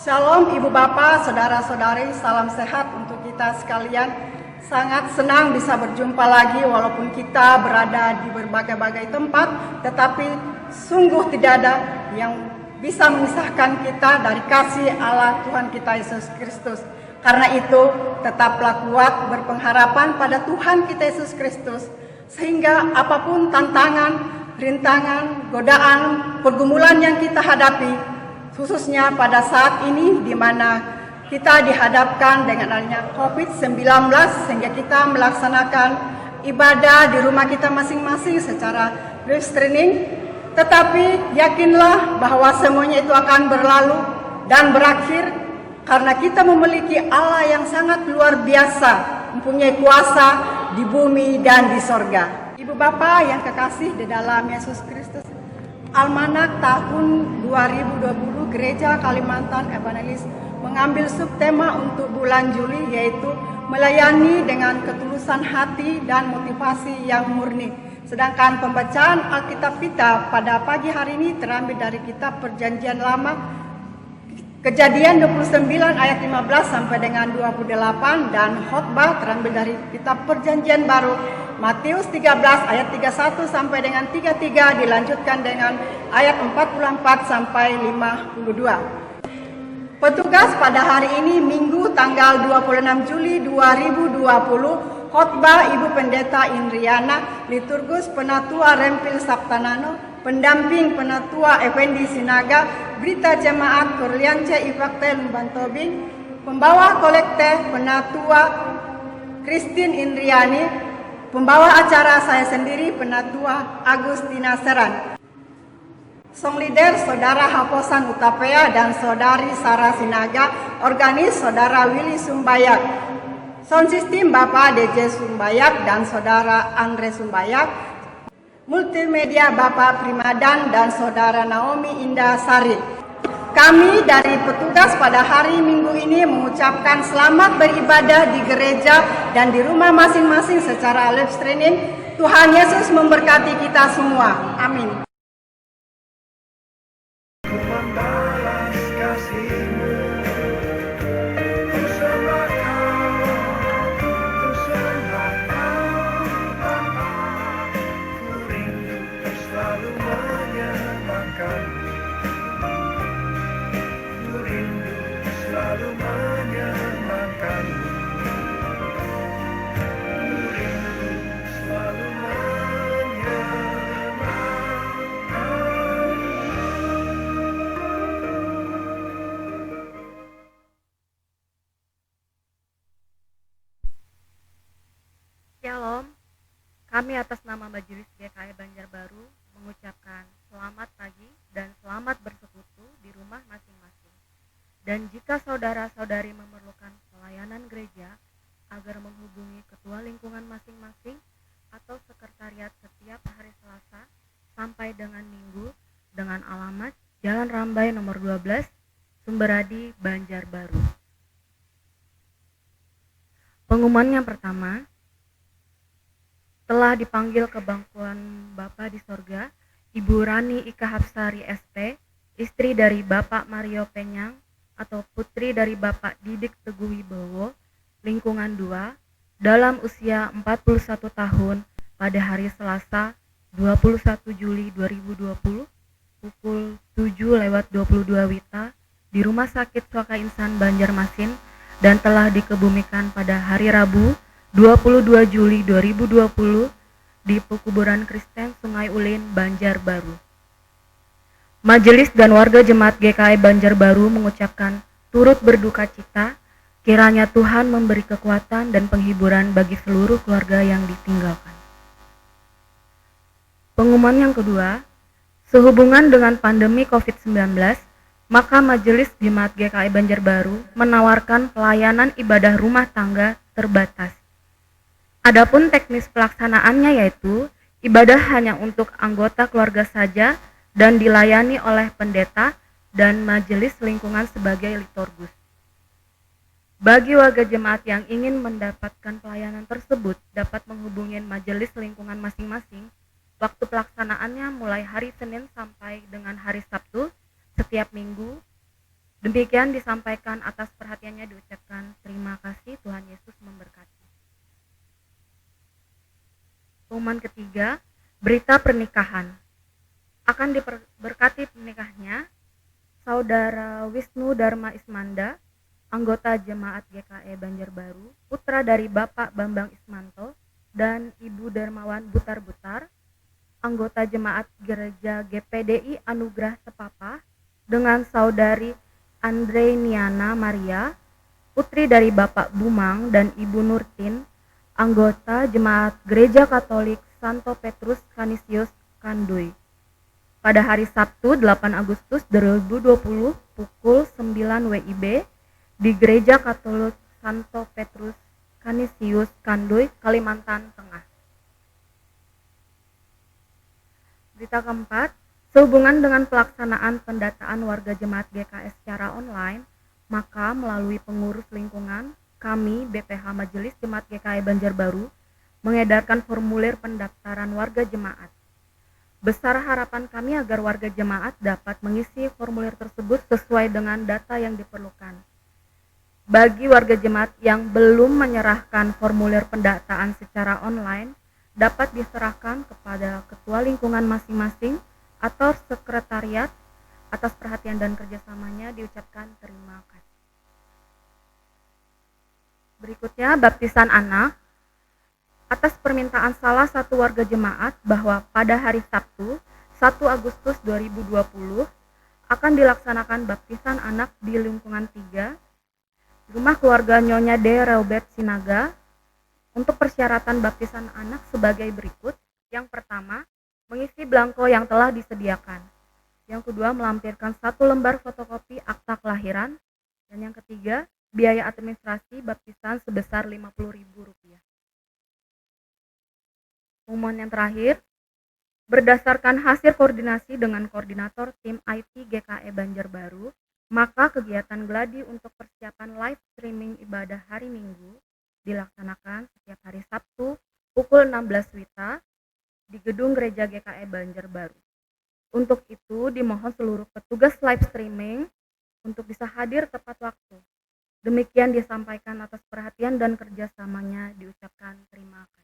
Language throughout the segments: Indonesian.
Shalom Ibu Bapak, Saudara-saudari, salam sehat untuk kita sekalian. Sangat senang bisa berjumpa lagi walaupun kita berada di berbagai-bagai tempat, tetapi sungguh tidak ada yang bisa memisahkan kita dari kasih Allah Tuhan kita Yesus Kristus. Karena itu, tetaplah kuat berpengharapan pada Tuhan kita Yesus Kristus, sehingga apapun tantangan, rintangan, godaan, pergumulan yang kita hadapi, khususnya pada saat ini di mana kita dihadapkan dengan adanya COVID-19 sehingga kita melaksanakan ibadah di rumah kita masing-masing secara live streaming. Tetapi yakinlah bahwa semuanya itu akan berlalu dan berakhir karena kita memiliki Allah yang sangat luar biasa, mempunyai kuasa di bumi dan di sorga. Ibu Bapak yang kekasih di dalam Yesus Kristus, Almanak tahun 2020 Gereja Kalimantan Evangelis mengambil subtema untuk bulan Juli, yaitu melayani dengan ketulusan hati dan motivasi yang murni. Sedangkan pembacaan Alkitab kita pada pagi hari ini terambil dari kitab Perjanjian Lama, Kejadian 29 ayat 15 sampai dengan 28, dan khotbah terambil dari kitab Perjanjian Baru, Matius 13 ayat 31 sampai dengan 33, dilanjutkan dengan ayat 44 sampai 52. Petugas pada hari ini Minggu tanggal 26 Juli 2020, khotbah Ibu Pendeta Indriana, liturgus Penatua Rempil Saptanano, pendamping Penatua Effendi Sinaga, berita jemaat Korliance Ifakte Lumbantobing, pembawa kolekte Penatua Christine Indriani, pembawa acara saya sendiri Penatua Agustina Seran. Song leader Saudara Haposan Utapea dan Saudari Sarah Sinaga, organis Saudara Willy Sumbayak, sound system Bapak DJ Sumbayak dan Saudara Andre Sumbayak, multimedia Bapak Primadan dan Saudara Naomi Indah Sari. Kami dari petugas pada hari Minggu ini mengucapkan selamat beribadah di gereja dan di rumah masing-masing secara live streaming. Tuhan Yesus memberkati kita semua. Amin. Shalom, kami atas nama Majelis GKI Banjarbaru mengucapkan selamat pagi dan selamat bersekutu di rumah masing-masing. Dan jika saudara-saudari memerlukan pelayanan gereja agar menghubungi ketua lingkungan masing-masing atau sekretariat setiap hari Selasa sampai dengan Minggu dengan alamat Jalan Rambai nomor 12, Sumberadi, Banjarbaru. Pengumuman yang pertama, telah dipanggil ke bangkuan Bapa di sorga, Ibu Rani Ika Hapsari SP, istri dari Bapak Mario Penyang atau putri dari Bapak Didik Teguh Wibowo, lingkungan 2, dalam usia 41 tahun pada hari Selasa 21 Juli 2020 pukul 7:22 WITA di Rumah Sakit Swaka Insan Banjarmasin dan telah dikebumikan pada hari Rabu 22 Juli 2020 di Pekuburan Kristen Sungai Ulin, Banjarbaru. Majelis dan warga jemaat GKI Banjarbaru mengucapkan turut berduka cita, kiranya Tuhan memberi kekuatan dan penghiburan bagi seluruh keluarga yang ditinggalkan. Pengumuman yang kedua, sehubungan dengan pandemi COVID-19, maka Majelis Jemaat GKI Banjarbaru menawarkan pelayanan ibadah rumah tangga terbatas. Adapun teknis pelaksanaannya yaitu ibadah hanya untuk anggota keluarga saja dan dilayani oleh pendeta dan majelis lingkungan sebagai liturgus. Bagi warga jemaat yang ingin mendapatkan pelayanan tersebut dapat menghubungi majelis lingkungan masing-masing. Waktu pelaksanaannya mulai hari Senin sampai dengan hari Sabtu setiap minggu Demikian disampaikan atas perhatiannya diucapkan terima kasih, Tuhan Yesus memberkati. Pengumuman ketiga, berita pernikahan. Akan diberkati pernikahannya Saudara Wisnu Dharma Ismanda, anggota Jemaat GKE Banjarbaru, putra dari Bapak Bambang Ismanto dan Ibu Darmawan Butar-Butar, anggota Jemaat Gereja GPDI Anugerah Sepapa, dengan Saudari Andreniana Maria, putri dari Bapak Bumang dan Ibu Nurtin, anggota Jemaat Gereja Katolik Santo Petrus Canisius Kanduy. Pada hari Sabtu 8 Agustus 2020 pukul 9 WIB di Gereja Katolik Santo Petrus Canisius Kanduy, Kalimantan Tengah. Berita keempat, sehubungan dengan pelaksanaan pendataan warga jemaat GKS secara online, maka melalui pengurus lingkungan, kami BPH Majelis Jemaat GKI Banjarbaru mengedarkan formulir pendaftaran warga jemaat. Besar harapan kami agar warga jemaat dapat mengisi formulir tersebut sesuai dengan data yang diperlukan. Bagi warga jemaat yang belum menyerahkan formulir pendataan secara online, dapat diserahkan kepada ketua lingkungan masing-masing atau sekretariat. Atas perhatian dan kerjasamanya diucapkan terima kasih. Berikutnya, baptisan anak. Atas permintaan salah satu warga jemaat bahwa pada hari Sabtu 1 Agustus 2020 akan dilaksanakan baptisan anak di lingkungan 3 rumah keluarga Nyonya D. Robert Sinaga. Untuk persyaratan baptisan anak sebagai berikut. Yang pertama, mengisi belangko yang telah disediakan. Yang kedua, melampirkan 1 lembar fotokopi akta kelahiran. Dan yang ketiga, biaya administrasi baptisan sebesar Rp50.000. Pengumuman yang terakhir, berdasarkan hasil koordinasi dengan koordinator tim IT GKE Banjarbaru, maka kegiatan gladi untuk persiapan live streaming ibadah hari Minggu dilaksanakan setiap hari Sabtu pukul 16 WITA di gedung gereja GKE Banjarbaru. Untuk itu dimohon seluruh petugas live streaming untuk bisa hadir tepat waktu. Demikian disampaikan atas perhatian dan kerjasamanya diucapkan terima kasih.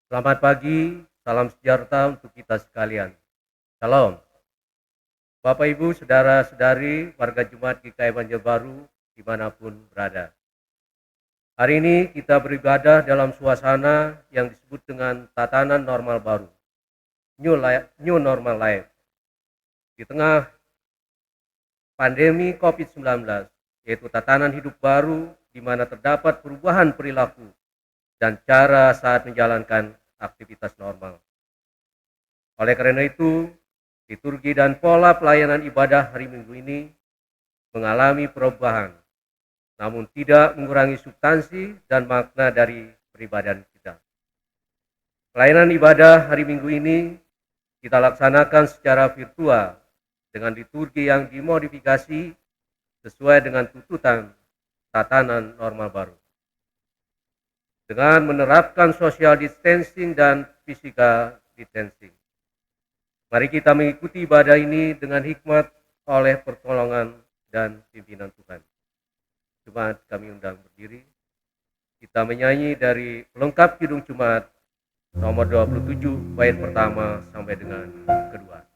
Selamat pagi, salam sejahtera untuk kita sekalian. Shalom. Bapak Ibu, saudara-saudari, warga Jemaat GKI Banjarbaru dimanapun berada. Hari ini kita beribadah dalam suasana yang disebut dengan tatanan normal baru, New Normal Life. Di tengah pandemi COVID-19, yaitu tatanan hidup baru di mana terdapat perubahan perilaku dan cara saat menjalankan aktivitas normal. Oleh karena itu, liturgi dan pola pelayanan ibadah hari Minggu ini mengalami perubahan, namun tidak mengurangi substansi dan makna dari peribadahan kita. Pelayanan ibadah hari Minggu ini kita laksanakan secara virtual dengan liturgi yang dimodifikasi sesuai dengan tuntutan tatanan normal baru. Dengan menerapkan social distancing dan physical distancing. Mari kita mengikuti ibadah ini dengan hikmat oleh pertolongan dan pimpinan Tuhan. Jemaat kami undang berdiri. Kita menyanyi dari pelengkap Kidung Jemaat nomor 27 bait pertama sampai dengan kedua.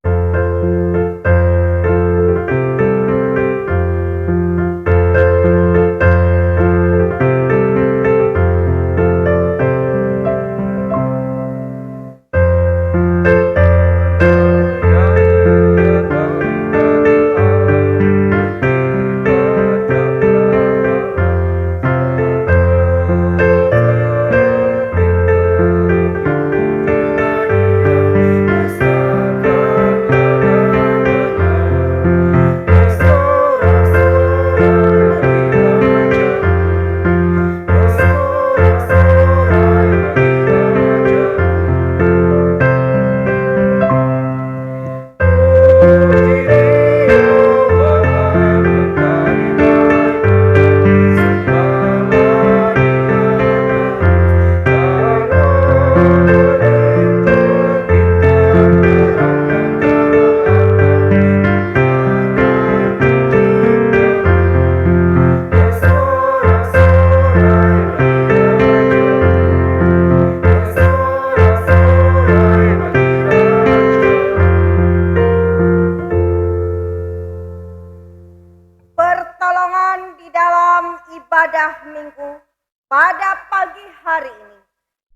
Maria hari ini.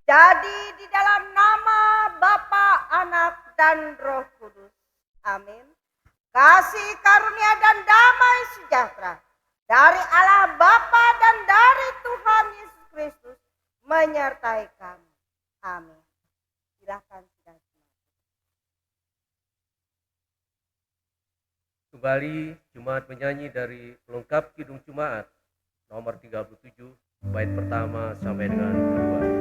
Jadi di dalam nama Bapa, Anak, dan Roh Kudus. Amin. Kasih karunia dan damai sejahtera dari Allah Bapa dan dari Tuhan Yesus Kristus menyertai kami. Amin. Silakan sidang. Kembali Jemaat menyanyi dari pelengkap Kidung Jemaat nomor 37 bait pertama sampai dengan kedua.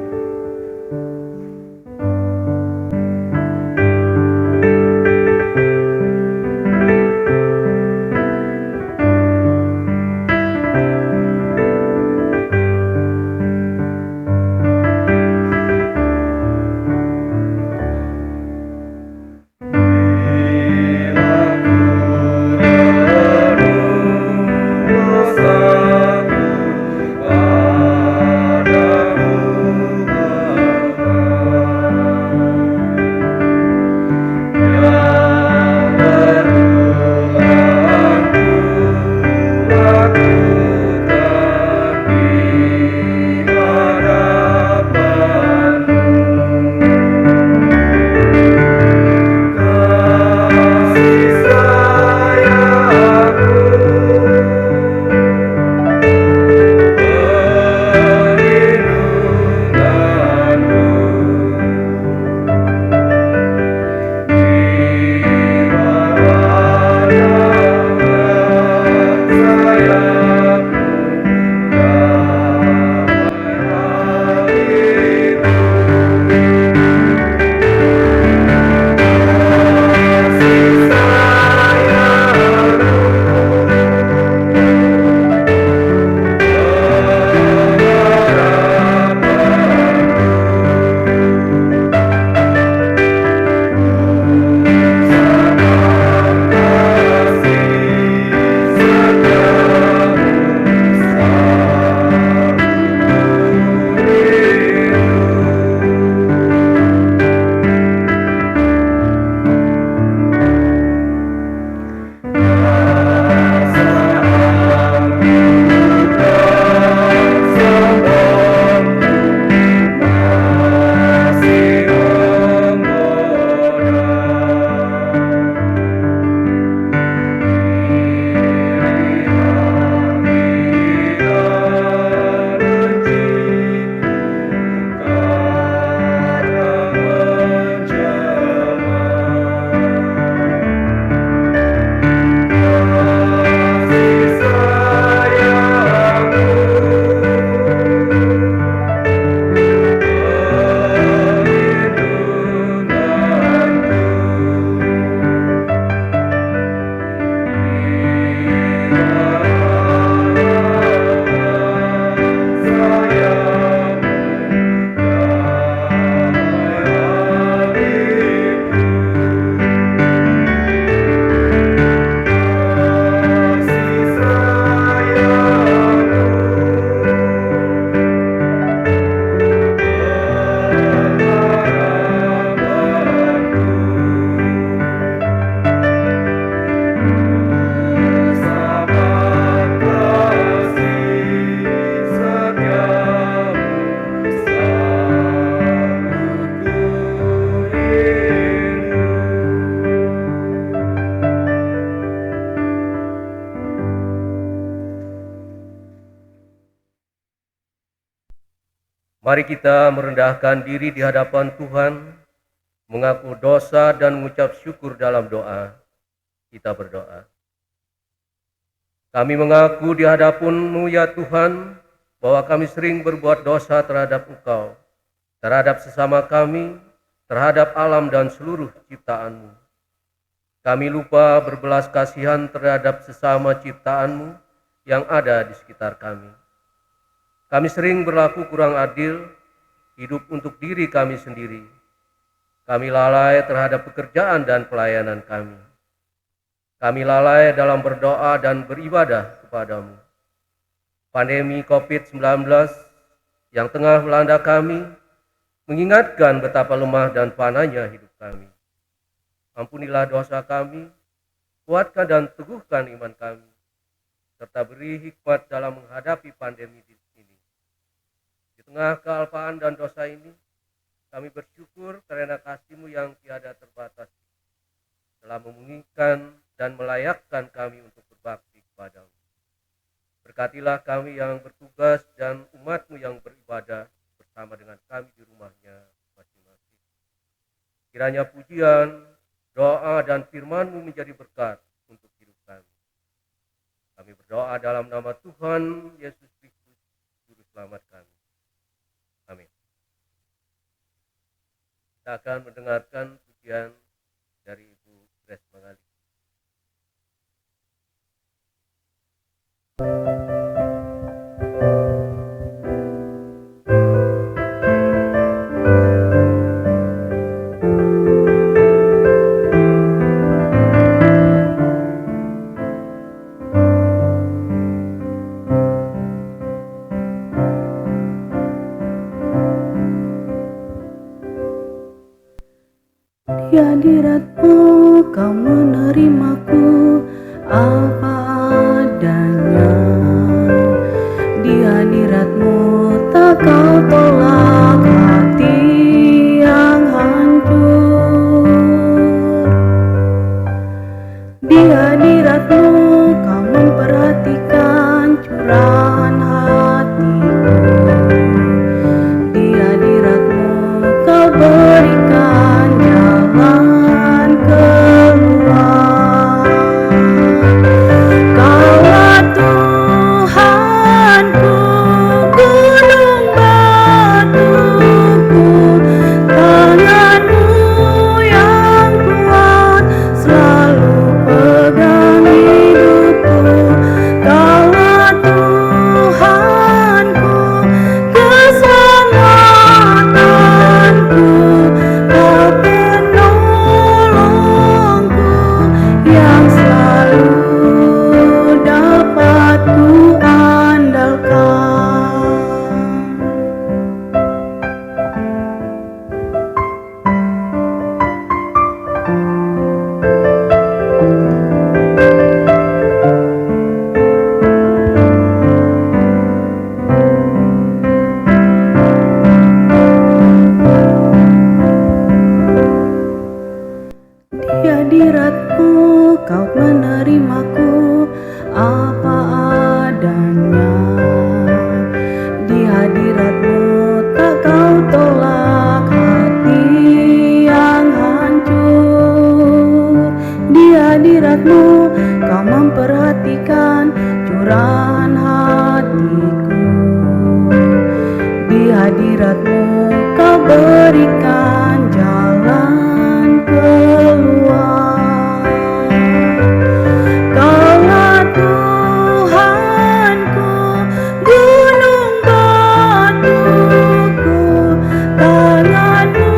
Mari kita merendahkan diri di hadapan Tuhan, mengaku dosa dan mengucap syukur dalam doa. Kita berdoa. Kami mengaku di hadapan-Mu ya Tuhan, bahwa kami sering berbuat dosa terhadap Engkau, terhadap sesama kami, terhadap alam dan seluruh ciptaan-Mu. Kami lupa berbelas kasihan terhadap sesama ciptaan-Mu yang ada di sekitar kami. Kami sering berlaku kurang adil, hidup untuk diri kami sendiri. Kami lalai terhadap pekerjaan dan pelayanan kami. Kami lalai dalam berdoa dan beribadah kepadamu. Pandemi COVID-19 yang tengah melanda kami mengingatkan betapa lemah dan panahnya hidup kami. Ampunilah dosa kami, kuatkan dan teguhkan iman kami, serta beri hikmat dalam menghadapi pandemi ini. Di tengah kealpaan dan dosa ini, kami bersyukur karena kasih-Mu yang tiada terbatas telah memungkinkan dan melayakkan kami untuk berbakti kepada-Mu. Berkatilah kami yang bertugas dan umat-Mu yang beribadah bersama dengan kami di rumahnya masing-masing. Kiranya pujian, doa, dan firman-Mu menjadi berkat untuk hidup kami. Kami berdoa dalam nama Tuhan Yesus Kristus, Juru Selamat kami. Amin. Kita akan mendengarkan pujian dari Ibu Grace Magali. Di hadirat-Mu Kau menerimaku apa adanya. Di hadirat-Mu tak Kau tolak hati yang hancur. Di hadirat-Mu Kau memperhatikan curahan hatiku. Di hadirat-Mu Kau berikan jalan keluar. Kaulah Tuhanku, gunung batuku, tangan-Mu yang kuat selalu pegang hidupku. Kaulah Tuhanku, keselamatanku, Kau penolongku yang selalu dapat ku andalkan. Di hadirat-Mu Kau menerimaku apa adanya. Di hadirat-Mu tak Kau tolak hati yang hancur. Di hadirat-Mu Kau memperhatikan curahan hatiku. Di hadirat-Mu Kau berikan jalan keluar. Kaulah Tuhanku, gunung batuku, tangan-Mu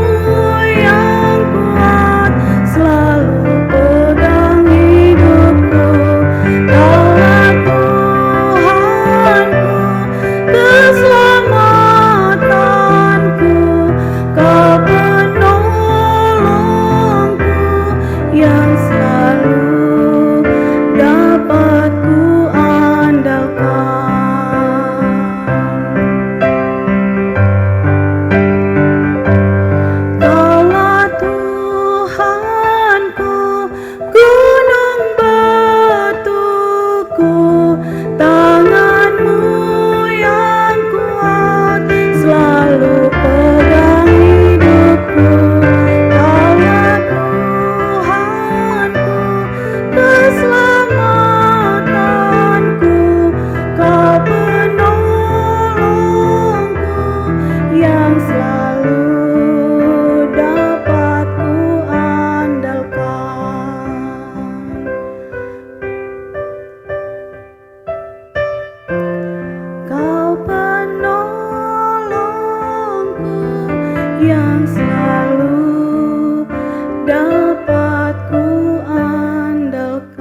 yang kuat selalu pegang hidupku. Kaulah Tuhanku, keselamatanku, Kau penolongku yang selalu dapat ku andalkan. Kaulah Tuhanku, gunung batuku, tangan-Mu yang kuat selalu pegang hidupku. Kaulah Tuhanku, keselamatanku, Kau penolongku yang selalu dapat ku andalkan. Kau penolongku yang selalu dapat ku andalkan.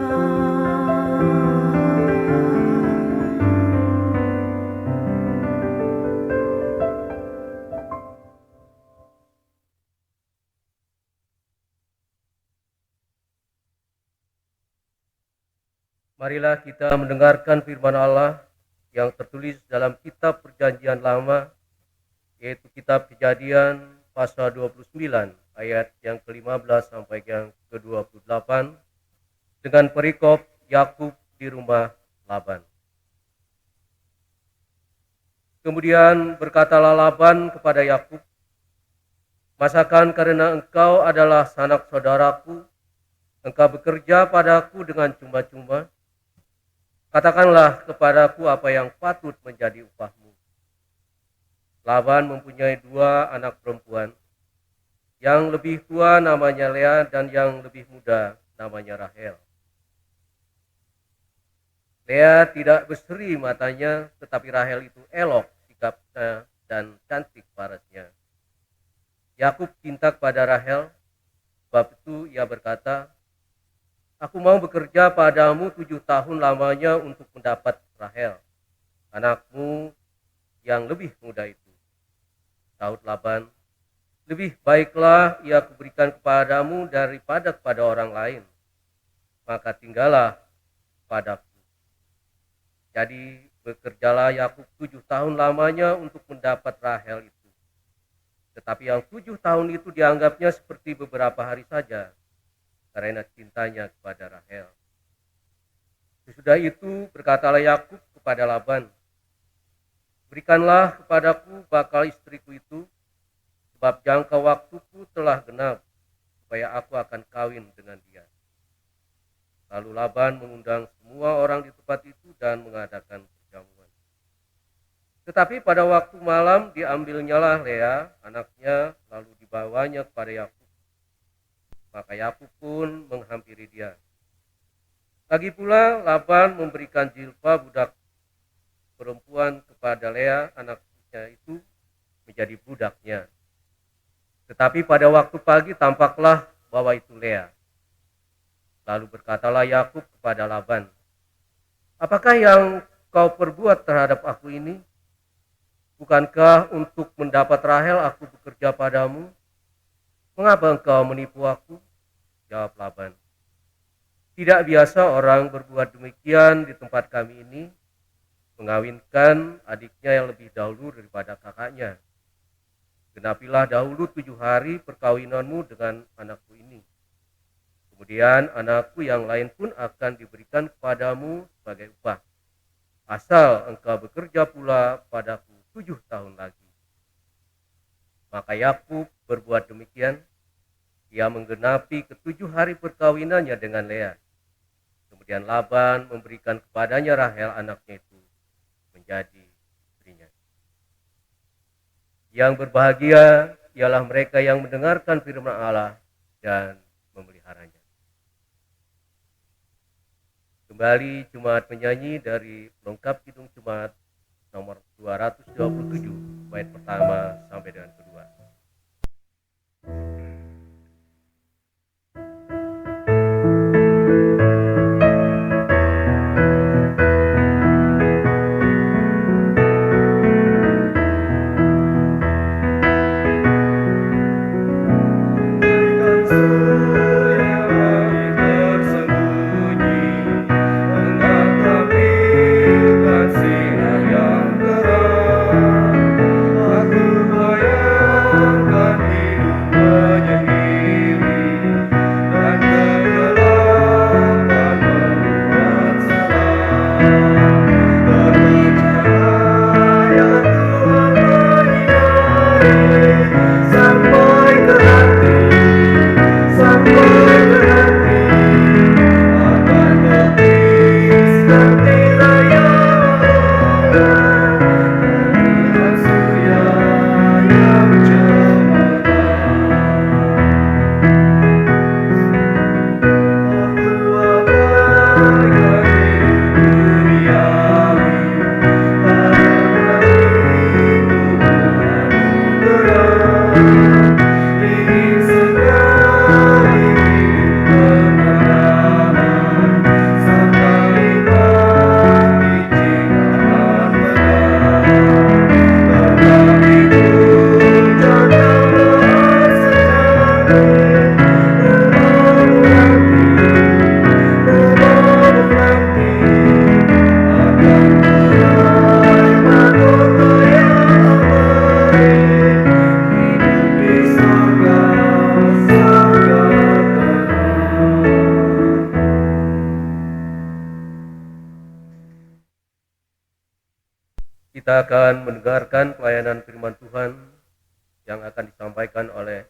Marilah kita mendengarkan firman Allah yang tertulis dalam kitab Perjanjian Lama yaitu kitab Kejadian pasal 29 ayat yang ke-15 sampai yang ke-28 dengan perikop Yakub di rumah Laban. Kemudian berkatalah Laban kepada Yakub, "Masakan karena engkau adalah sanak saudaraku, engkau bekerja padaku dengan cuma-cuma? Katakanlah kepadaku apa yang patut menjadi upahmu." Laban mempunyai 2 anak perempuan. Yang lebih tua namanya Lea dan yang lebih muda namanya Rahel. Lea tidak berseri matanya, tetapi Rahel itu elok sikapnya dan cantik parasnya. Yakub cinta kepada Rahel, sebab itu ia berkata, "Aku mau bekerja padamu 7 tahun lamanya untuk mendapat Rahel, anakmu yang lebih muda itu." Sahut Laban, "Lebih baiklah ia kuberikan kepadamu daripada kepada orang lain, maka tinggallah padaku." Jadi bekerjalah Yakub 7 tahun lamanya untuk mendapat Rahel itu. Tetapi yang 7 tahun itu dianggapnya seperti beberapa hari saja, karena cintanya kepada Rahel. Sesudah itu berkatalah Yakub kepada Laban, "Berikanlah kepadaku bakal istriku itu, sebab jangka waktuku telah genap, supaya aku akan kawin dengan dia." Lalu Laban mengundang semua orang di tempat itu dan mengadakan perjamuan. Tetapi pada waktu malam diambilnyalah Lea, anaknya, lalu dibawanya kepada Yakub. Maka Yakub pun menghampiri dia. Lagi pula Laban memberikan Zilpa budak perempuan kepada Lea, anaknya itu, menjadi budaknya. Tetapi pada waktu pagi tampaklah bahwa itu Lea. Lalu berkatalah Yakub kepada Laban, "Apakah yang kau perbuat terhadap aku ini? Bukankah untuk mendapat Rahel aku bekerja padamu? Mengapa engkau menipu aku?" Jawab Laban, "Tidak biasa orang berbuat demikian di tempat kami ini, mengawinkan adiknya yang lebih dahulu daripada kakaknya. Genapilah dahulu 7 hari perkawinanmu dengan anakku ini. Kemudian anakku yang lain pun akan diberikan kepadamu sebagai upah, asal engkau bekerja pula padaku 7 tahun lagi." Maka Yakub berbuat demikian. Ia menggenapi ke-7 hari perkawinannya dengan Lea. Kemudian Laban memberikan kepadanya Rahel, anaknya itu, menjadi istrinya. Yang berbahagia ialah mereka yang mendengarkan firman Allah dan memeliharanya. Kembali Jemaat menyanyi dari pelengkap Kidung Jemaat nomor 227, bait pertama sampai dengan kedua. kita akan mendengarkan pelayanan firman Tuhan yang akan disampaikan oleh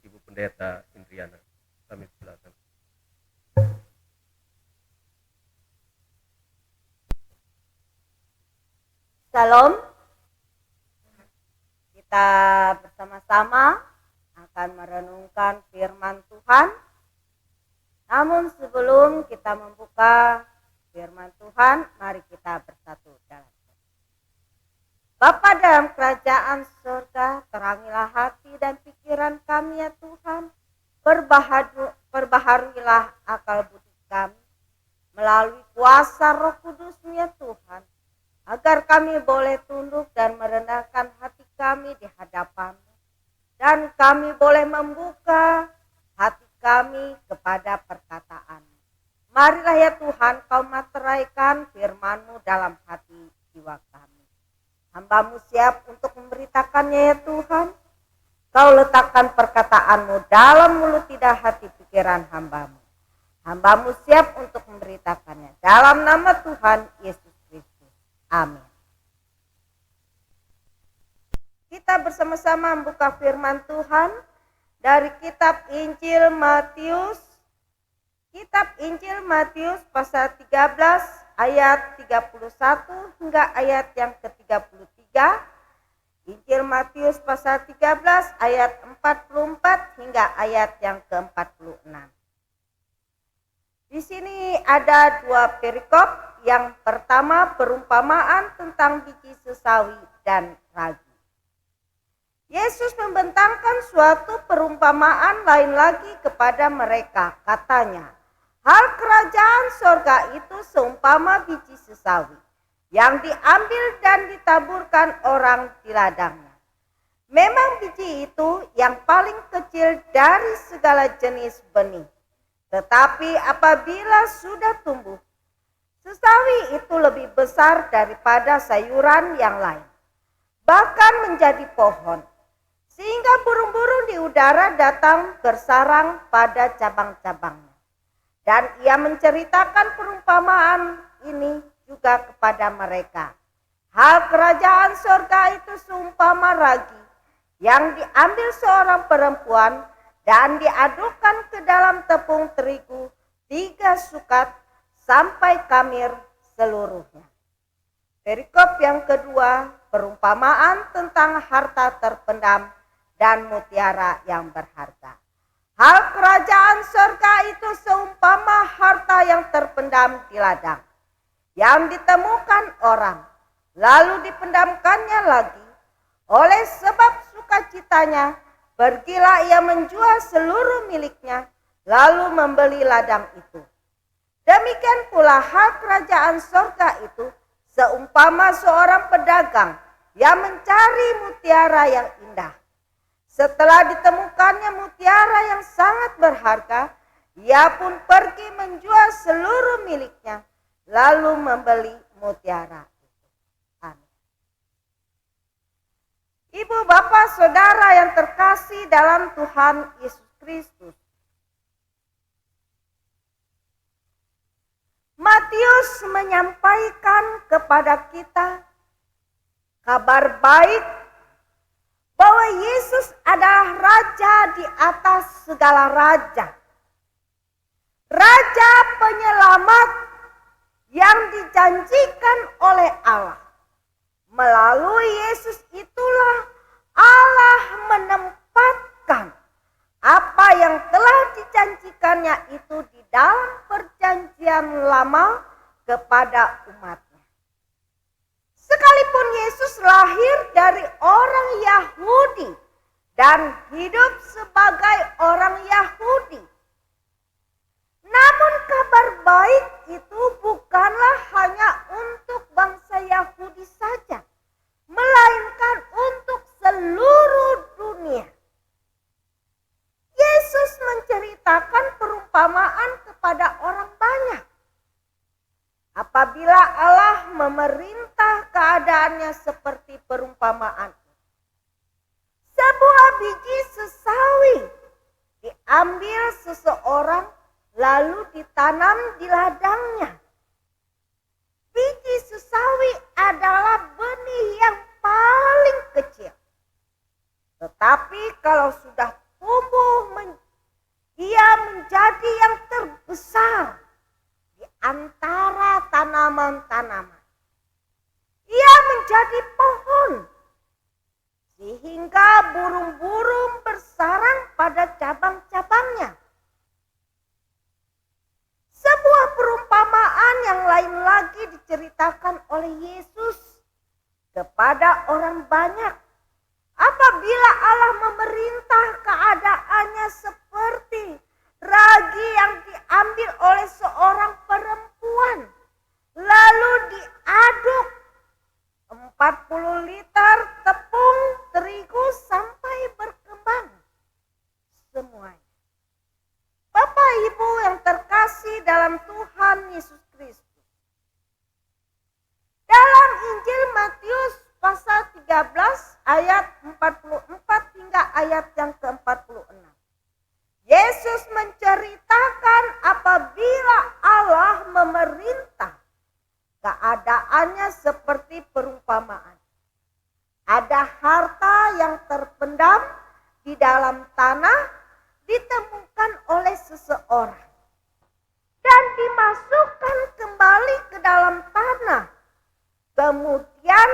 Ibu Pendeta Indriana. Kami silakan. Shalom. Kita bersama-sama akan merenungkan firman Tuhan. Namun sebelum kita membuka firman Tuhan, mari kita bersatu dalam doa. Bapa dalam kerajaan surga, terangilah hati dan pikiran kami ya Tuhan. Perbaharuilah akal budi kami melalui kuasa Roh Kudus-Mu ya Tuhan, agar kami boleh tunduk dan merendahkan hati kami di hadapan-Mu, dan kami boleh membuka hati kami kepada perkataan-Mu. Marilah ya Tuhan, Kau materaikan firman-Mu dalam hati jiwa kami. Hamba-Mu siap untuk memberitakannya ya Tuhan. Kau letakkan perkataan-Mu dalam mulut tidak hati pikiran hamba-Mu. Hamba-Mu siap untuk memberitakannya. Dalam nama Tuhan Yesus Kristus. Amin. Kita bersama-sama membuka firman Tuhan dari kitab Injil Matius. Kitab Injil Matius pasal 13 ayat 31 hingga ayat yang ke-33. Injil Matius pasal 13 ayat 44 hingga ayat yang ke-46. Di sini ada dua perikop. Yang pertama perumpamaan tentang biji sesawi dan ragi. Yesus membentangkan suatu perumpamaan lain lagi kepada mereka. Katanya, hal kerajaan sorga itu seumpama biji sesawi yang diambil dan ditaburkan orang di ladangnya. Memang biji itu yang paling kecil dari segala jenis benih. Tetapi apabila sudah tumbuh, sesawi itu lebih besar daripada sayuran yang lain, bahkan menjadi pohon, sehingga burung-burung di udara datang bersarang pada cabang-cabangnya. Dan ia menceritakan perumpamaan ini juga kepada mereka. Hal kerajaan surga itu seumpama ragi yang diambil seorang perempuan dan diadukkan ke dalam tepung terigu 3 sukat sampai kamir seluruhnya. Perikop yang kedua, perumpamaan tentang harta terpendam dan mutiara yang berharga. Hal kerajaan surga itu seumpama harta yang terpendam di ladang, yang ditemukan orang, lalu dipendamkannya lagi. Oleh sebab sukacitanya, pergilah ia menjual seluruh miliknya, lalu membeli ladang itu. Demikian pula hal kerajaan surga itu seumpama seorang pedagang yang mencari mutiara yang indah. Setelah ditemukannya mutiara yang sangat berharga, ia pun pergi menjual seluruh miliknya, lalu membeli mutiara itu. Amin. Ibu, bapak, saudara yang terkasih dalam Tuhan Yesus Kristus, Matius menyampaikan kepada kita kabar baik bahwa Yesus adalah Raja di atas segala raja. Raja penyelamat yang dijanjikan oleh Allah. Melalui Yesus itulah Allah menempatkan apa yang telah dijanjikannya itu di dalam perjanjian lama kepada umatnya. Sekalipun Yesus lahir dari orang Yahudi dan hidup sebagai orang Yahudi, namun kabar baik itu bukanlah hanya untuk bangsa Yahudi saja, melainkan untuk seluruh dunia. Yesus menceritakan perumpamaan kepada orang banyak. Apabila Allah memerintah keadaannya seperti perumpamaan, sebuah biji sesawi diambil seseorang lalu ditanam di ladangnya. Biji sesawi adalah benih Tetapi kalau sudah tumbuh, ia menjadi yang terbesar di antara tanaman-tanaman. Ia menjadi pohon, sehingga burung-burung bersarang pada cabang-cabangnya. Sebuah perumpamaan yang lain lagi diceritakan oleh Yesus kepada orang banyak. Apabila Allah memerintah keadaannya seperti ragi yang diambil oleh seorang perempuan, lalu diaduk 40 liter tepung terigu sampai berkembang semuanya. Bapak Ibu yang terkasih dalam Tuhan Yesus Kristus, dalam Injil Matius pasal 13 ayat 44 hingga ayat yang ke-46. Yesus menceritakan apabila Allah memerintah, keadaannya seperti perumpamaan. Ada harta yang terpendam di dalam tanah ditemukan oleh seseorang dan dimasukkan kembali ke dalam tanah. Kemudian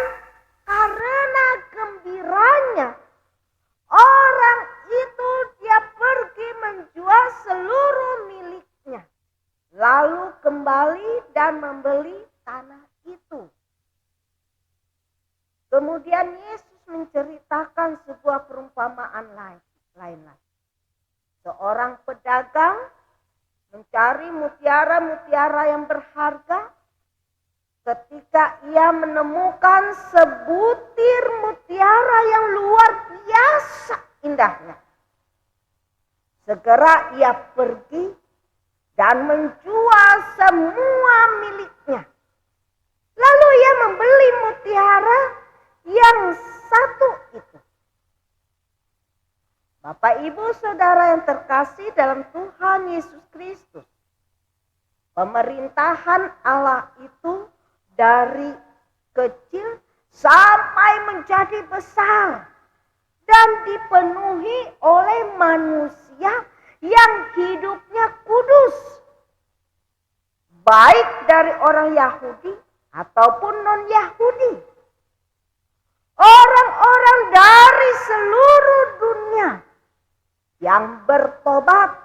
karena gembiranya, orang itu dia pergi menjual seluruh miliknya, lalu kembali dan membeli tanah itu. Kemudian Yesus menceritakan sebuah perumpamaan lain lagi. Seorang pedagang mencari mutiara-mutiara yang berharga. Ketika ia menemukan sebutir mutiara yang luar biasa indahnya, segera ia pergi dan menjual semua miliknya. Lalu ia membeli mutiara yang satu itu. Bapak, Ibu, Saudara yang terkasih dalam Tuhan Yesus Kristus, pemerintahan Allah itu dari kecil sampai menjadi besar dan dipenuhi oleh manusia yang hidupnya kudus, baik dari orang Yahudi ataupun non-Yahudi. Orang-orang dari seluruh dunia yang bertobat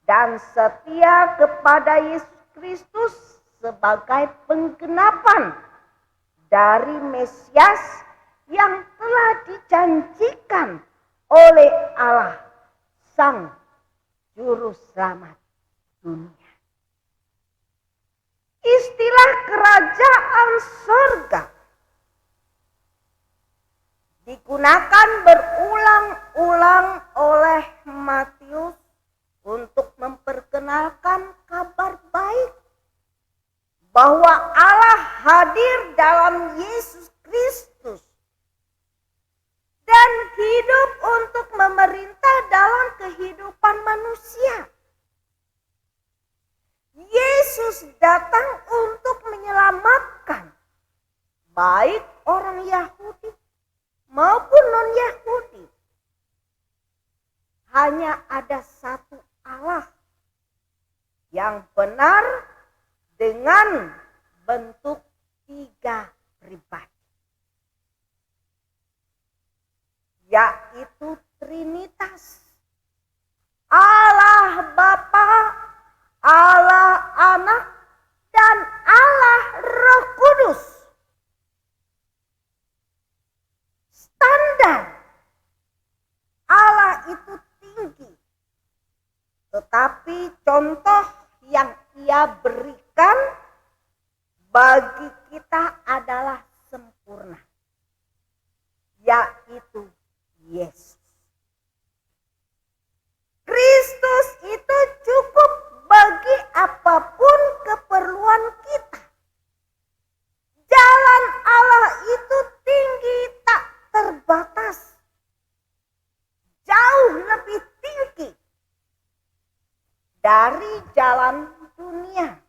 dan setia kepada Yesus Kristus sebagai penggenapan dari Mesias yang telah dijanjikan oleh Allah, Sang Juru Selamat dunia. Istilah kerajaan surga digunakan berulang-ulang oleh Matius untuk memperkenalkan kabar baik bahwa Allah hadir dalam Yesus Kristus dan hidup untuk memerintah dalam kehidupan manusia. Yesus datang untuk menyelamatkan baik orang Yahudi maupun non-Yahudi. Hanya ada satu Allah yang benar dengan bentuk 3 pribadi, yaitu Trinitas. Allah Bapa, Allah Anak, dan Allah Roh Kudus. Standar Allah itu tinggi, tetapi contoh yang Ia berikan bagi kita adalah sempurna, yaitu Yesus. Kristus itu cukup bagi apapun keperluan kita. Jalan Allah itu tinggi tak terbatas, jauh lebih tinggi dari jalan dunia.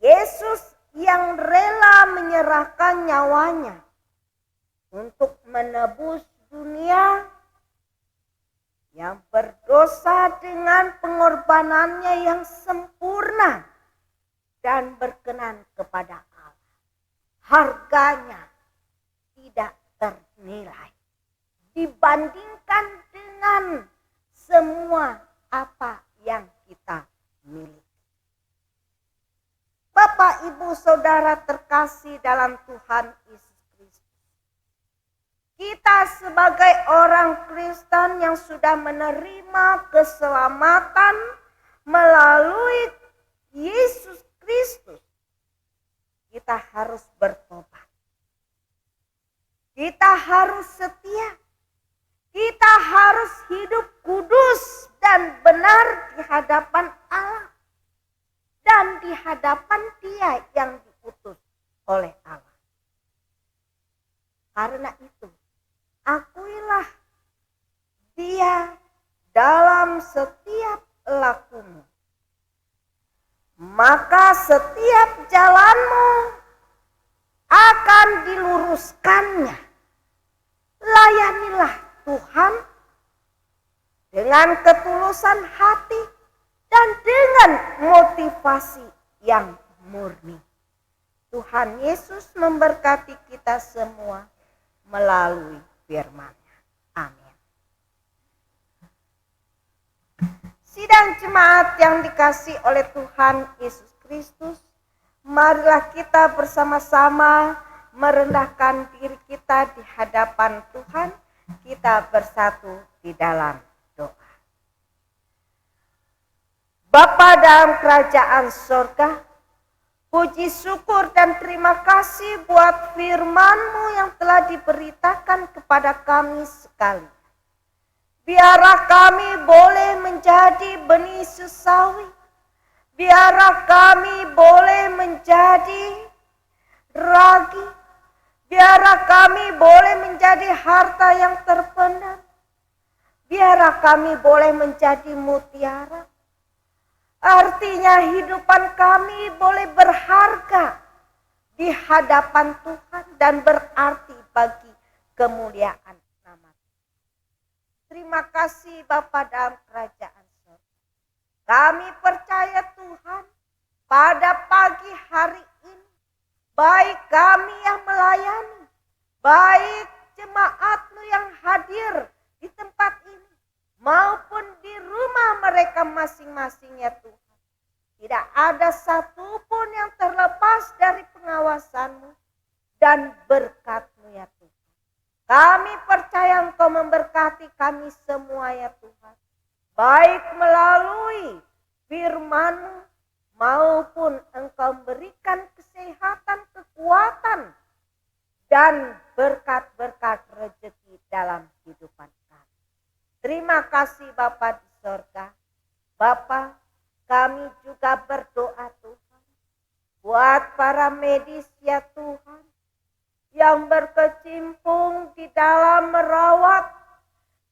Yesus yang rela menyerahkan nyawanya untuk menebus dunia yang berdosa dengan pengorbanannya yang sempurna dan berkenan kepada Allah. Harganya tidak ternilai dibandingkan dengan semua apa yang kita miliki. Bapak, Ibu, Saudara terkasih dalam Tuhan Yesus Kristus. Kita sebagai orang Kristen yang sudah menerima keselamatan melalui Yesus Kristus, kita harus bertobat. Kita harus setia. Kita harus hidup kudus dan benar di hadapan Allah dan di hadapan Dia yang diutus oleh Allah. Karena itu, akuilah Dia dalam setiap lakumu. Maka setiap jalanmu akan diluruskannya. Layanilah Tuhan dengan ketulusan hati dan dengan motivasi yang murni. Tuhan Yesus memberkati kita semua melalui firman-Nya. Amin. Sidang jemaat yang dikasihi oleh Tuhan Yesus Kristus, marilah kita bersama-sama merendahkan diri kita di hadapan Tuhan. Kita bersatu di dalam doa. Bapa dalam kerajaan surga, puji syukur dan terima kasih buat firman-Mu yang telah diberitakan kepada kami sekali. Biarlah kami boleh menjadi benih susawi. Biarlah kami boleh menjadi ragi. Biarlah kami boleh menjadi harta yang terpendam. Biarlah kami boleh menjadi mutiara. Artinya hidupan kami boleh berharga di hadapan Tuhan dan berarti bagi kemuliaan nama Tuhan. Terima kasih Bapa dalam kerajaan surga. Kami percaya Tuhan pada pagi hari ini, baik kami yang melayani, baik jemaat-Mu yang hadir di tempat ini, maupun di rumah mereka masing-masing ya Tuhan. Tidak ada satupun yang terlepas dari pengawasan-Mu dan berkat-Mu ya Tuhan. Kami percaya Engkau memberkati kami semua ya Tuhan. Baik melalui firman-Mu maupun Engkau berikan kesehatan, kekuatan, dan berkat-berkat rezeki dalam kehidupan kami. Terima kasih Bapa di surga. Bapa, kami juga berdoa Tuhan, buat para medis ya Tuhan, yang berkecimpung di dalam merawat,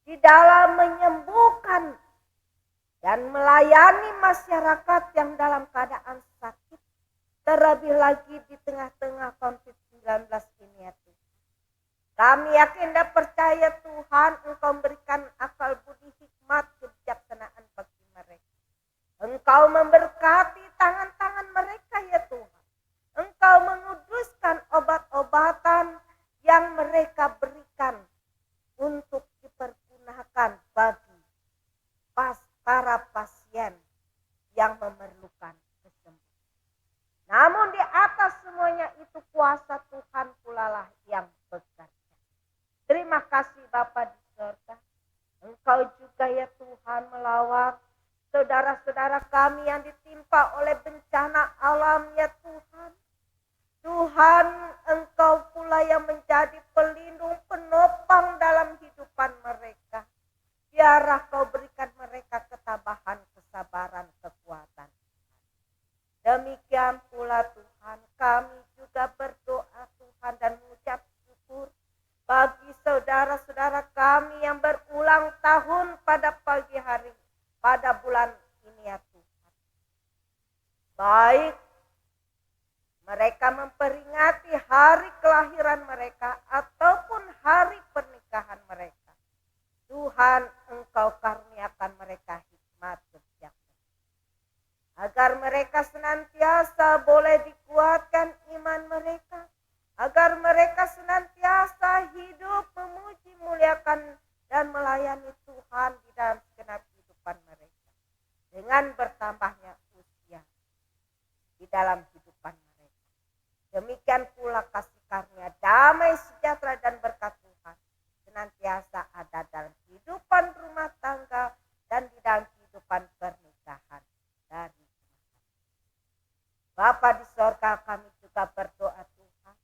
di dalam menyembuhkan, dan melayani masyarakat yang dalam keadaan sakit, terlebih lagi di tengah-tengah COVID-19 ini ya Tuhan. Kami yakin dan percaya Tuhan Engkau memberikan akal budi hikmat kebijaksanaan bagi mereka. Engkau memberkati tangan-tangan mereka ya Tuhan. Engkau menguduskan obat-obatan yang mereka berikan untuk dipergunakan bagi para pasien yang memerlukan kesembuhan. Namun di atas semuanya itu kuasa Tuhan pula lah yang bekerja. Terima kasih Bapa di surga. Engkau juga ya Tuhan melawat saudara-saudara kami yang ditimpa oleh bencana alam ya Tuhan. Tuhan, Engkau pula yang menjadi pelindung penopang dalam kehidupan mereka. Biarlah Kau berikan mereka ketabahan, kesabaran, kekuatan. Demikian pula Tuhan, kami juga berdoa Tuhan dan mengucap syukur bagi saudara-saudara kami yang berulang tahun pada pagi hari, pada bulan ini ya Tuhan. Baik mereka memperingati hari kelahiran mereka ataupun hari pernikahan. pernikahan mereka. Tuhan, Engkau karuniakan mereka hikmat kebijaksanaan, agar mereka senantiasa boleh dikuatkan iman mereka, agar mereka senantiasa hidup memuji, muliakan, dan melayani Tuhan di dalam segenap kehidupan mereka. Dengan bertambahnya usia di dalam kehidupan mereka. Demikian pula kasih karunia, damai, sejahtera, dan berkat Tuhan senantiasa ada dalam kehidupan rumah tangga dan di dalam kehidupan pernikahan dari Bapa di sorga, kami juga berdoa Tuhan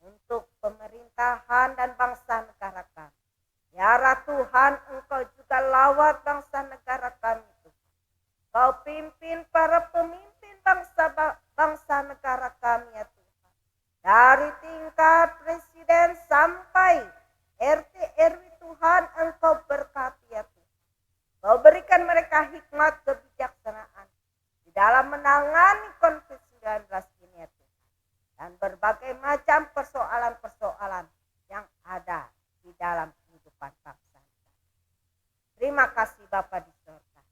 untuk pemerintahan dan bangsa negara kami. Ya Tuhan, Engkau juga lawat bangsa negara kami Tuhan. Kau pimpin para pemimpin bangsa negara kami ya Tuhan. Dari tingkat presiden sampai RT RW Tuhan, Engkau berkati ya Tuhan. Kau berikan mereka hikmat kebijaksanaan di dalam menangani COVID-19 ini ya Tuhan. Dan berbagai macam persoalan-persoalan yang ada di dalam kehidupan bangsa. Terima kasih Bapa di surga.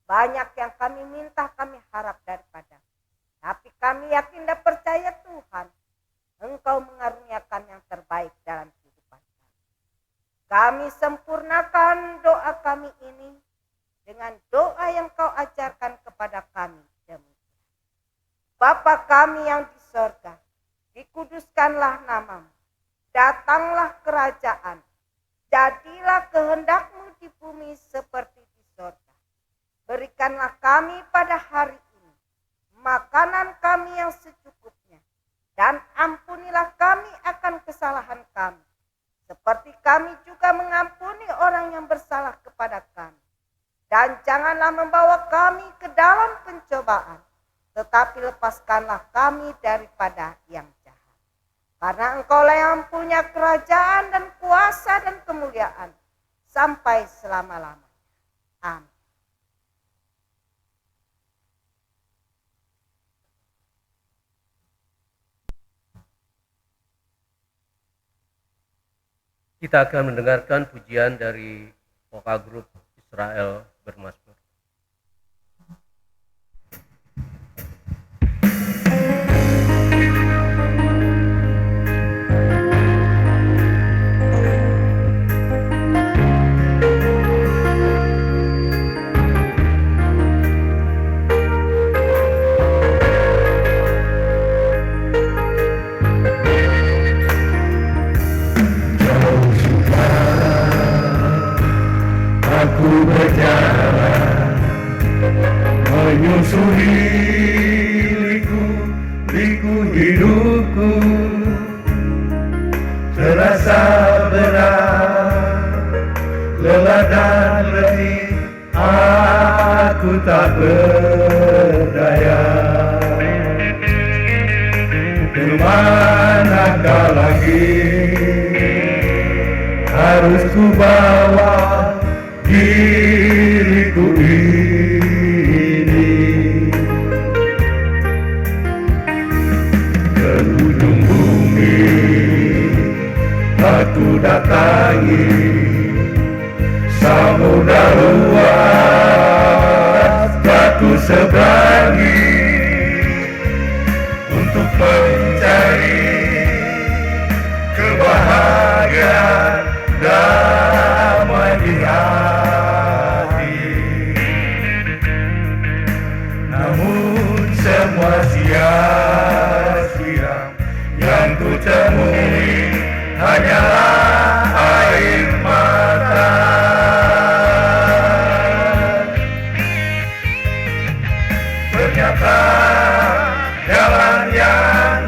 Banyak yang kami minta, kami harap daripada. Tapi kami yakin dan percaya Tuhan, Engkau mengaruniakan yang terbaik dalam kehidupan kami. Kami sempurnakan doa kami ini dengan doa yang Kau ajarkan kepada kami. Demikian. Bapa kami yang di surga, dikuduskanlah namamu. Datanglah kerajaan. Jadilah kehendak-Mu di bumi seperti di surga. Berikanlah kami pada hari ini makanan kami yang secukupnya. Dan ampunilah kami akan kesalahan kami. Seperti kami juga mengampuni orang yang bersalah kepada kami. Dan janganlah membawa kami ke dalam pencobaan. Tetapi lepaskanlah kami daripada yang jahat. Karena Engkaulah yang punya kerajaan dan kuasa dan kemuliaan sampai selama-lamanya. Amin. Kita akan mendengarkan pujian dari vokal grup Israel Bermazmur. Aku berjalan menyusuri liku hidupku, terasa berat, lelah dan letih, aku tak berdaya. Kemanakah lagi harus ku bawa diriku ini ke ujung bumi? Aku datangi samudra luas, aku seberangi untuk mencari kebahagiaan damai di hati. Namun semua sia-sia, yang ku temui hanyalah air mata. Ternyata jalan yang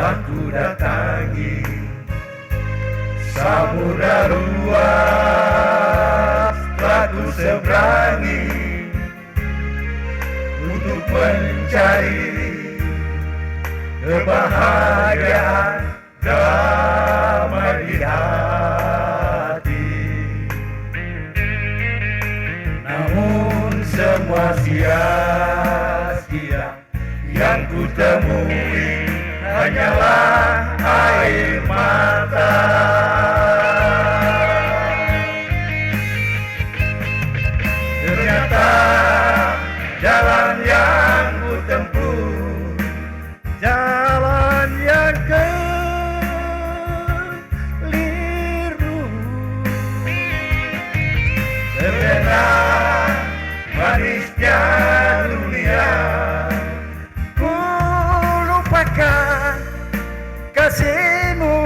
telah ku datangi samudra luas, telah ku seberangi untuk mencari kebahagiaan damai di hati. Namun semua sia-sia, yang ku temui hanyalah air mata. Ternyata jalan yang ku tempuh, jalan yang keliru. Terlena manisnya dunia, ku lupakan kasih-Mu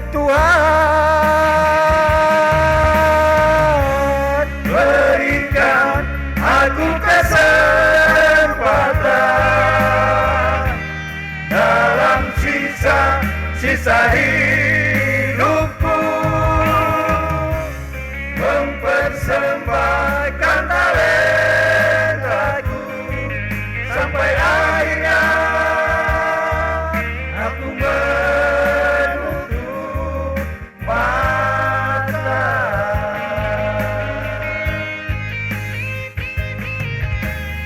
Tuhan. Berikan aku kesempatan dalam sisa hidupku, mempersembahkan talentaku sampai akhirnya aku menutup mata.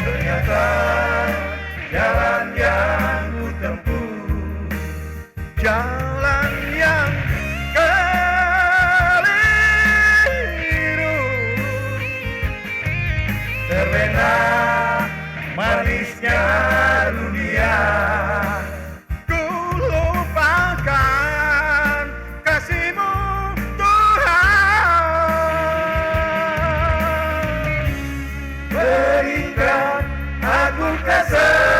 Ternyata jalan yang ku tempuh, jalan yang keliru. Terlena manisnya dunia, ku lupakan kasih-Mu Tuhan. Berikan aku kesempatan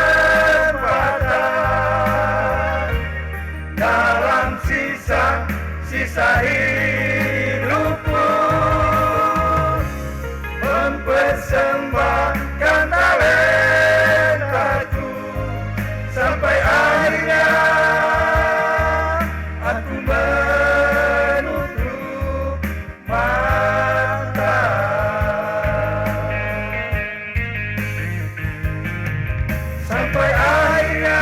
dalam sisa hidupku, mempersembahkan talentaku sampai akhirnya aku menutup mata. Sampai akhirnya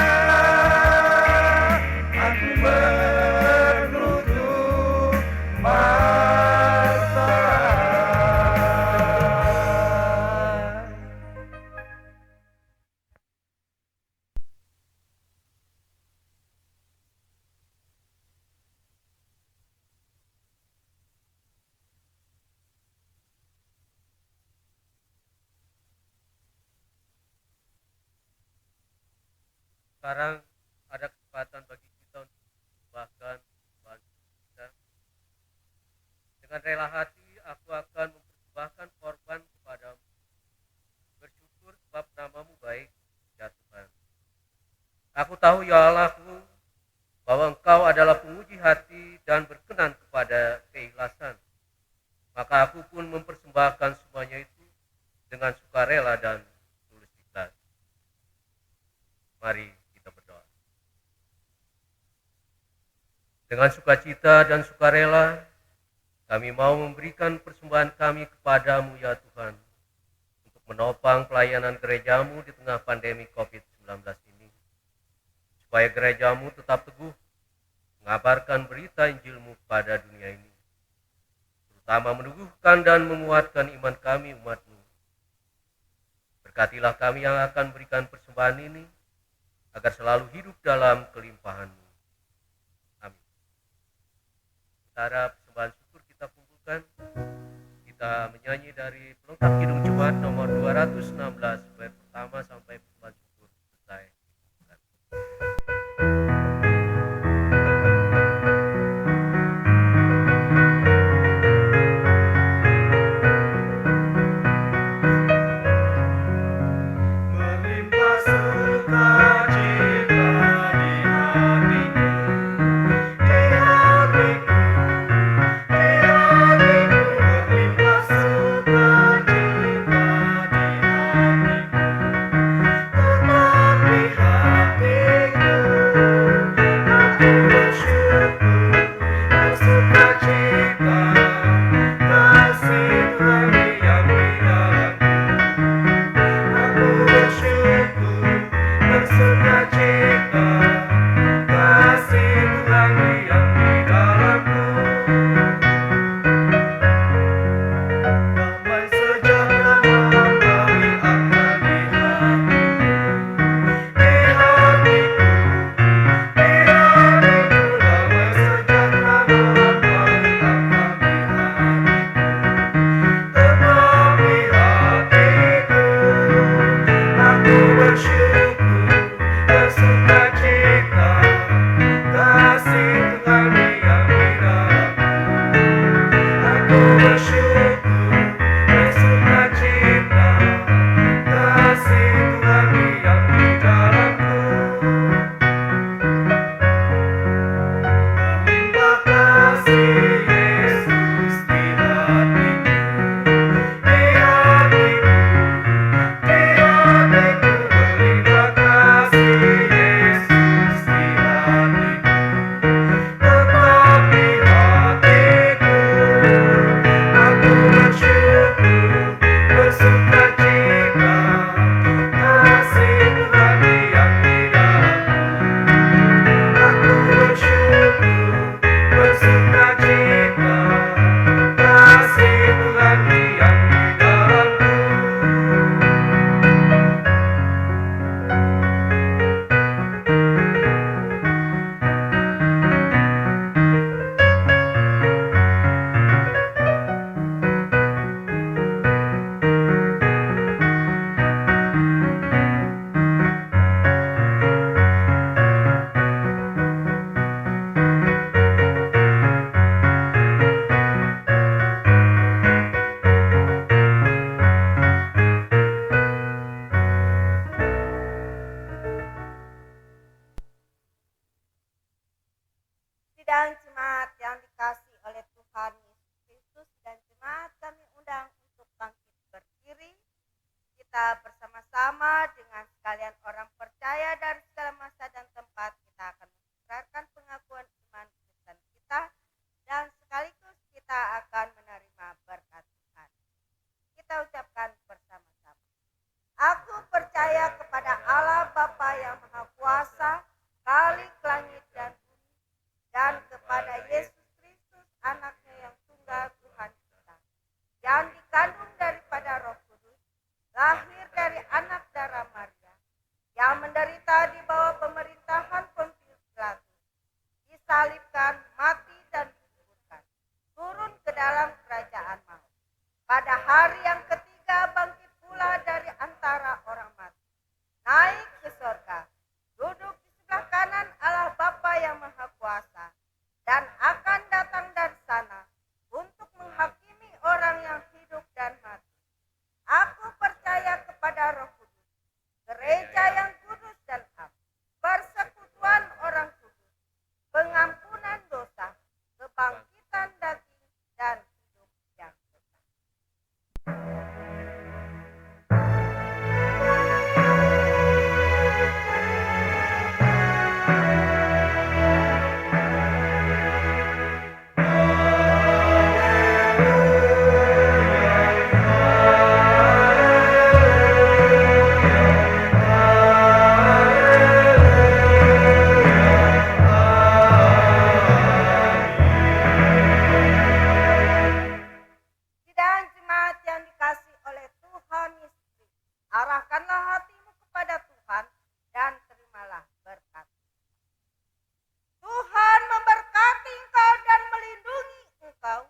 aku menutup mata. Sekarang ada kesempatan bagi kita untuk mempersembahkan persembahan kita. Dengan rela hati aku akan mempersembahkan korban kepadamu. Bersyukur sebab nama-Mu baik, ya Tuhan. Aku tahu ya Allahku bahwa Engkau adalah penguji hati dan berkenan kepada keikhlasan. Maka aku pun mempersembahkan semuanya itu dengan sukarela dan tulus ikhlas. Mari kita berdoa. Dengan sukacita dan sukarela, kami mau memberikan persembahan kami kepadamu ya Tuhan, untuk menopang pelayanan gerejamu di tengah pandemi COVID-19 ini, supaya gerejamu tetap teguh mengabarkan berita Injil-Mu pada dunia ini, terutama meneguhkan dan menguatkan iman kami umat-Mu. Berkatilah kami yang akan berikan persembahan ini, agar selalu hidup dalam kelimpahan-Mu. Amin. Sementara persembahan syukur kita kumpulkan, kita menyanyi dari pelengkap Kidung Jumat nomor 216, bait pertama sampai persembahan syukur selesai. Melimpah sukacita di hatiku, di hatiku, di hatiku. Melimpah sukacita di hatiku, Sidang jemaat yang dikasihi oleh Tuhan Yesus Kristus dan jemaat kami undang untuk bangkit berdiri. Kita bersama-sama dengan sekalian orang percaya dari segala masa dan tempat kita akan mengikrarkan pengakuan iman Kristen kita dan sekaligus kita akan menerima berkat Tuhan. Kita ucapkan bersama-sama. Aku percaya kepada Allah Bapa yang Maha Kuasa, Khalik langit dan bumi, dan kepada Yesus Kristus anaknya yang tunggal Tuhan kita, yang dikandung daripada Roh Kudus, lahir dari anak darah Maria, yang menderita di bawah pemerintahan Pontius Pilatus, disalibkan, mati dan dikuburkan, turun ke dalam kerajaan maut. Pada hari yang ketiga bangkit pula dari antara orang mati, naik ke sorga, duduk di sebelah kanan Allah Bapa yang Maha Kuasa, dan akan datang dari sana untuk menghakimi orang yang hidup dan mati. Aku percaya kepada Roh Kudus, gereja yang kudus dan am, persekutuan orang kudus, pengampunan dosa, kebangkitan daging, dan hidup yang kekal. Sidang jemaat yang dikasihi oleh Tuhan Yesus, arahkanlah hatimu kepada Tuhan dan terimalah berkat. Tuhan memberkati engkau dan melindungi engkau.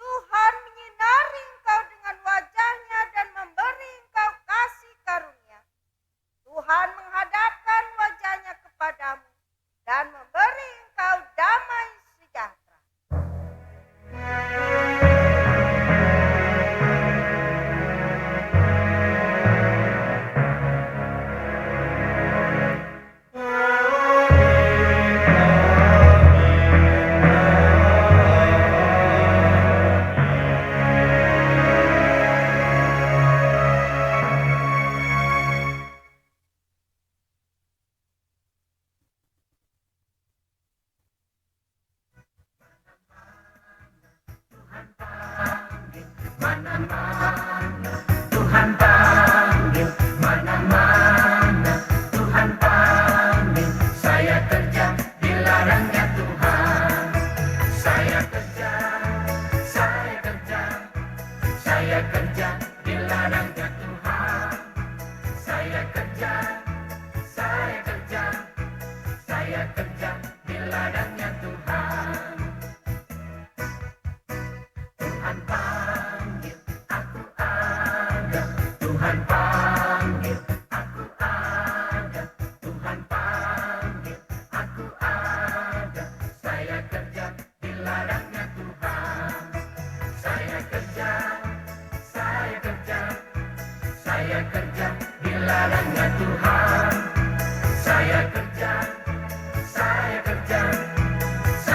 Tuhan menyinari engkau dengan wajahnya dan memberi engkau kasih karunia. Tuhan menghadapkan wajahnya kepadamu dan memberi engkau damai sejahtera.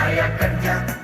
Saya kerja